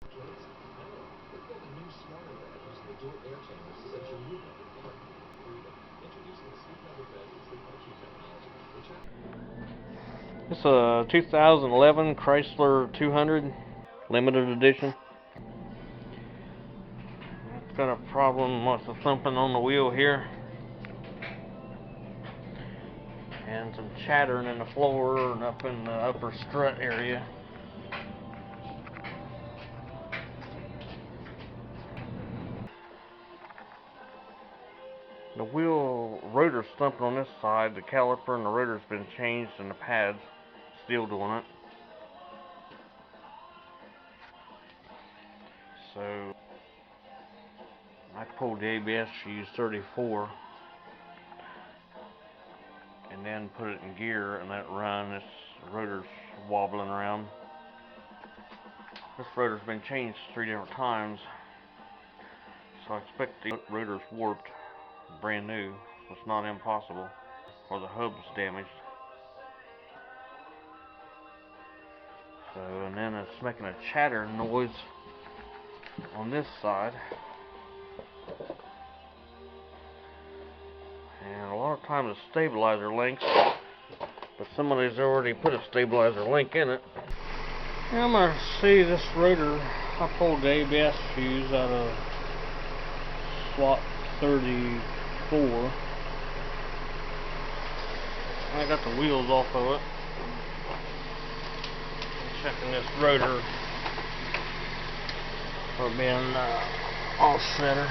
It's a 2011 Chrysler 200 limited edition. It's got a problem with the thumping on the wheel here, and some chattering in the floor and up in the upper strut area. The wheel rotor's thumping on this side. The caliper and the rotor's been changed, and the pad's still doing it. So I pulled the ABS fuse 34 and then put it in gear and let it run. This rotor's wobbling around. This rotor's been changed 3 different times, so I expect the rotor's warped, brand new. It's not impossible, or the hub's damaged. So, and then it's making a chatter noise on this side. And a lot of times the stabilizer links, but somebody's already put a stabilizer link in it. Now I'm going to see this rotor. I pulled the ABS fuse out of slot 34. I got the wheels off of it. I'm checking this rotor for being off center.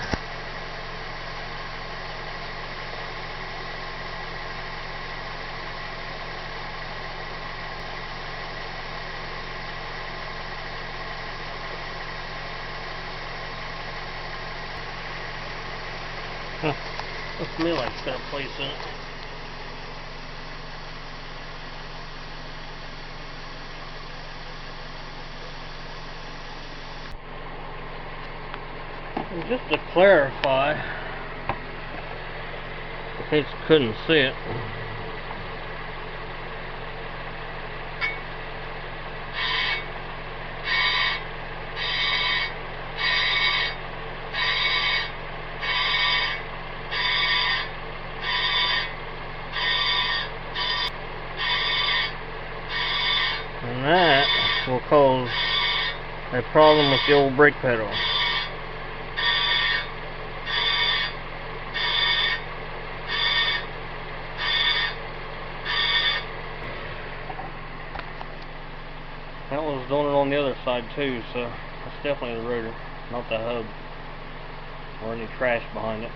Looks to me like it's got a place in it. And just to clarify, in case you couldn't see it, and that will cause a problem with the old brake pedal. That was doing it on the other side too, so that's definitely the rotor, not the hub or any trash behind it.